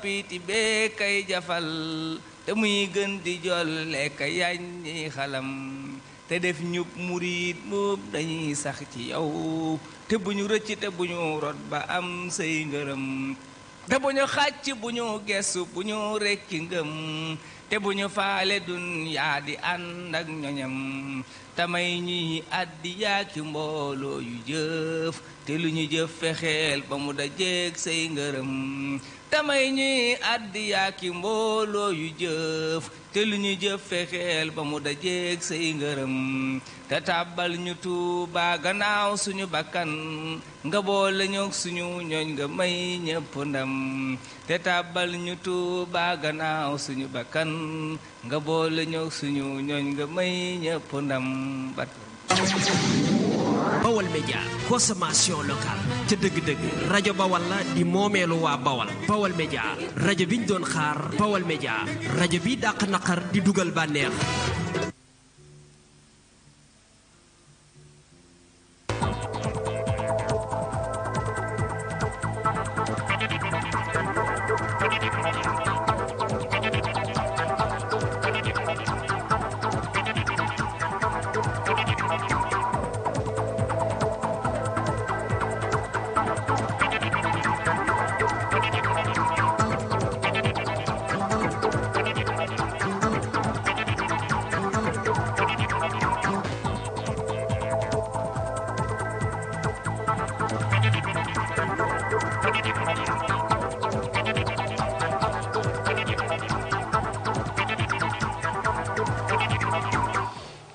piiti bee kay jafal te muy gën di jolle ka yaññi xalam te def ñub murit moom dañuy sax ci yow te bu ñu rëcc te bu ñu rot ba am say ngërëm te bu ñu xàcc bu ñu gestu bu ñu rekki ngëm te bu ñu faale dunyaa di ànd ak ñoñam tamay ñuy addi yaaki mbooloo yu jëf te lu ñu jëf fexeel ba mu dajeeg say ngërëm tamay ñuy addi yaaki mbooloo yu jëf te lu ñu jëf fexeel ba mu dajeeg say ngërëm te tàbbal ñu Tuuba gannaaw suñu bakkan nga boole ñoog suñu ñooñ nga may ñëpp ndam te tàbbal ñu Tuuba gannaaw suñu bakkan nga boole ñoog suñu ñooñ nga may ñëpp ndam Bawal Média consommation locale ca dëgg-dëgg rajo Bawal la di moomeelu waa Bawal Bawal Média rajo biñ doon xaar Bawal Média rajo bi dàq naqar di dugal bànneex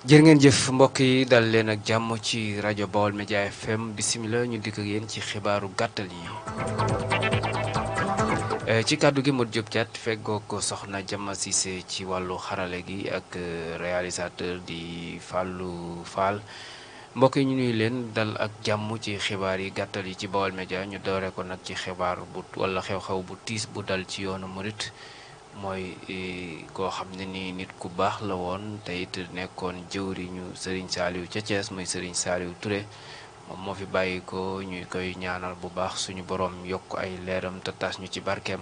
jërë ngeen jëf mbokk yi dal leen ak jàmm ci rajo Baol Média FM bisimilah ñu dikk ak yéen ci xibaaru gàttal yi ci kàddu gi Modou Diop Thiat feggoo ko soxna Jama Cissé ci wàllu xarale gi ak réalisateur di Fallou Fall mbokk yi ñu nuy leen dal ak jàmm ci xibaar yi gàttal yi ci Baol Média ñu doore ko nag ci xibaar bu wala xew-xew bu tiis bu dal ci yoonu murit mooy koo xam ne ni nit ku baax la woon te it nekkoon jëwriñu Serigne Saliou ca Thiès muy Serigne Saliou Touré moom moo fi bàyyi ko ñuy koy ñaanal bu baax suñu borom yokk ay leeram te tas ñu ci barkeem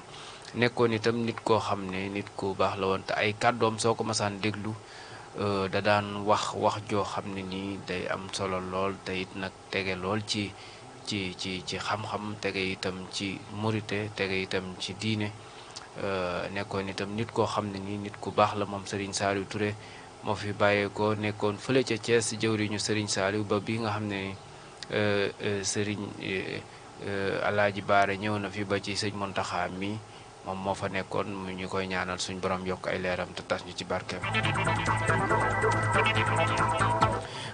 nekkoon itam nit koo xam ne nit ku baax la woon te ay kàddoom soo ko masaan déglu da daan wax joo xam ne nii day am solo lool te it nag tege lool ci xam-xam tege itam ci morité tege itam ci diine nekkoon itam nit koo xam ne nii nit ku baax la moom Serigne Saliou Touré moo fi bàyyeekoo nekkoon fële ca Thiès jëwriñu Serigne Saliou ba bi nga xam ne Serigne Alaaji Baare ñëw na fi ba ci sëñ Mountakha mi moom moo fa nekkoon ñu koy ñaanal suñ borom yokk ay leeram te tas ñu ci barkeem.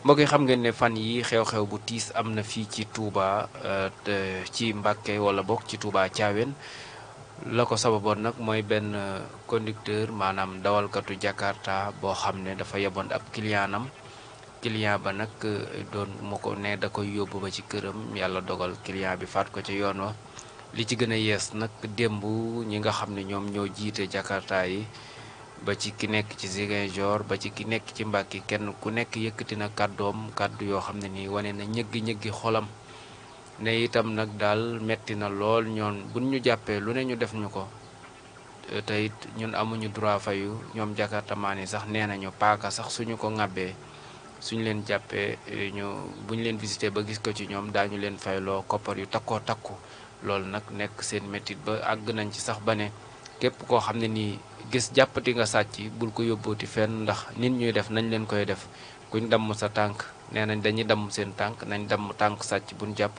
mbokk yi xam ngeen ne fan yi xew-xew bu tiis am na fii ci Touba ci Mbàkke wala bokk ci Touba Thiawén la ko sababoon nag mooy benn conducteur maanaam dawalkatu Jakarta boo xam ne dafa yeboon ab client ba nag doon mu ko ne da koy yóbbu ba ci këram yàlla dogal client bi faat ko ca yoon wa li ci gën a yees nag démb ñi nga xam ne ñoom ñoo jiite Jakarta yi ba ci ki nekk ci Ziguinchor ba ci ki nekk ci Mbàkke kenn ku nekk yëkkati na kàddu yoo xam ne nii wane na ñëggi xolam ne itam nag daal metti na lool ñoon buñ ñu jàppee lu ne ñu def ñu ko te it ñun amuñu droit fayu ñoom jakartamaan yi sax nee nañu paaka sax suñu ko ŋàbbee suñu leen jàppee buñ leen visité ba gis ko ci ñoom daañu leen fayloo koppar yu takkoo takku loolu nag nekk seen méttit ba àgg nañ ci sax ba ne képp koo xam ne nii gis jàppati nga sàcc bul ko yóbbooti fenn ndax nit ñuy def nañ leen koy def kuñ damm sa tànk nee nañ dañuy damm seen tànk nañ damm tànk sàcc buñ jàpp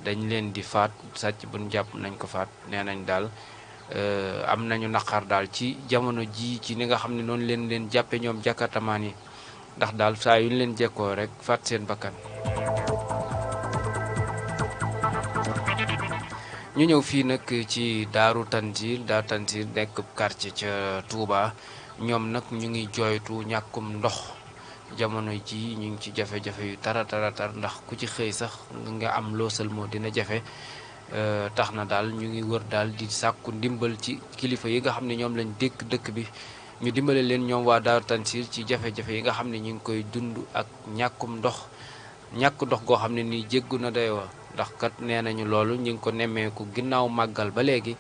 dañ leen di faat sàcc buñ jàpp nañ ko faat nee nañ daal am nañu naqar daal ci jamono ji ci ni nga xam ne noonu leen jàppe ñoom jakartamaan yi ndax daal saa yu ñu leen jekkoo rek faat seen bakkan ñu ñëw fii nag ci Daaru Tanzil nekk quartier ca Touba ñoom nag ñu ngi jooytu ñàkkum ndox jamono ji ñu ngi ci jafe-jafe yu tar ndax ku ci xëy sax nga am loo sëlmoo dina jafe tax na daal ñu ngi wër daal di sàkku ndimbal ci kilifa yi nga xam ne ñoom lañ dékk dëkk bi ñu dimbale leen ñoom waa Daaru Tanzil ci jafe-jafe yi nga xam ne ñu ngi koy dund ak ñàkk ndox goo xam ne nii jéggu na dayoo ndax kat nee nañu loolu ñu ngi ko nemmeeku ginnaaw màggal ba léegi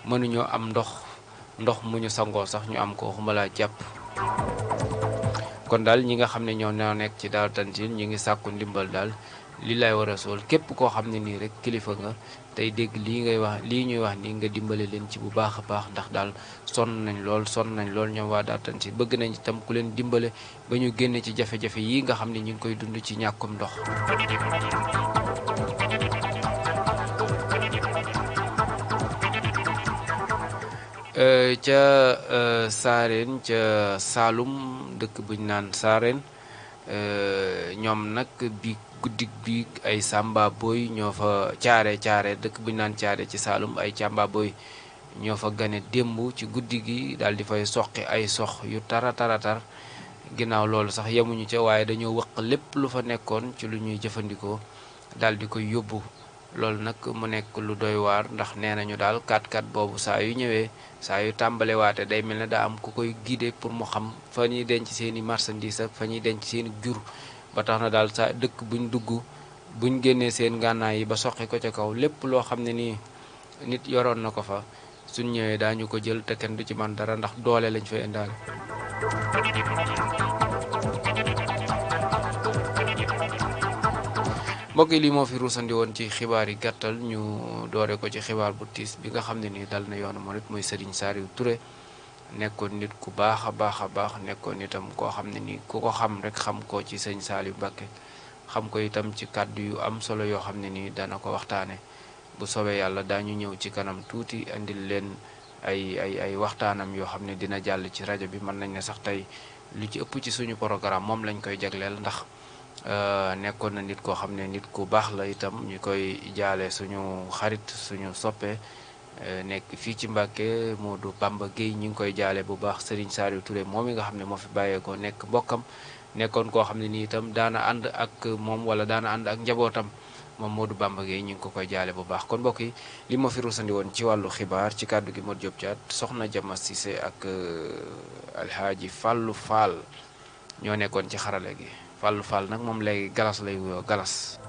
mënuñoo am ndox mu ñu sangoo sax ñu am ko waxuma laa jàpp. kon daal ñi nga xam ne ñoo nekk ci Daaru Tanzil ñi ngi sàkku ndimbal daal li lay war a sool képp koo xam ne nii rek kilifa nga tey dégg lii ñuy wax nii nga dimbale leen ci bu baax a baax ndax daal sonn nañ lool ñoom waa Daaru Tanzil bëgg nañ itam ku leen dimbale ba ñu génne ci jafe-jafe yi nga xam ne ñu ngi koy dund ci ñàkkum ndox. ca Saareen ca Saalum dëkk buñ naan Saareen ñoom nag bi guddik bi ay Samba Boy ñoo fa caare dëkk buñ naan caare ci Saalum ay Samba Boy ñoo fa gane démb ci guddi gi daal di fay soqi ay sox yu tara ginnaaw loolu sax yemuñu ca waaye dañoo wëq lépp lu fa nekkoon ci lu ñuy jëfandikoo daal di koy yóbbu. loolu nag mu nekk lu doy waar ndax nee nañu daal 4x4 boobu saa yu ñëwee saa yu tàmbale waate day mel ne daa am ku koy guider pour mu xam fa ñuy denc seeni marchandise ak fa ñuy denc seeni jur ba tax na daal saa dëkk buñ dugg buñ génnee seen gànnaay yi ba soqi ko ca kaw lépp loo xam ne nii nit yoroon na ko fa suñ ñëwee daañu ko jël te kenn du ci man dara ndax doole lañ fay indaale. mbokk yi lii moo fi ruusandi woon ci xibaar yi gàttal ñu doore ko ci xibaar bu tiis bi nga xam ne nii dal na yoonu moo nit muy Serigne Saliou Touré nekkoon nit ku baax a baax nekkoon itam koo xam ne nii ku ko xam rek xam ko ci sëñ Saliou Mbacké xam ko itam ci kàddu yu am solo yoo xam ne nii dana ko waxtaane bu soobee yàlla daañu ñëw ci kanam tuuti andil leen ay waxtaanam yoo xam ne dina jàll ci rajo bi mën nañ ne sax tey lu ci ëpp ci suñu programme moom lañ koy jagleel ndax nekkoon na nit koo xam ne nit ku baax la itam ñu koy jaale suñu xarit suñu soppe nekk fii ci Mbàkke Modou Bamba Guèye ñu ngi koy jaale bu baax Serigne Saliou Touré moom mi nga xam ne moo fi bàyyeekoo nekk mbokkam nekkoon koo xam ne nii itam daana ànd ak moom wala daana ànd ak njabootam moom Modou Bamba Guèye ñu ngi ko koy jaale bu baax kon mbokk yi li ma fi rusandi woon ci wàllu xibaar ci kàddu gi Modou Diop Thiat soxna Jama Cissé ak Alhaaji Fallou Fall ñoo nekkoon ci xarale gi Fallou Fall nag moom léegi galas lay wuyoo galas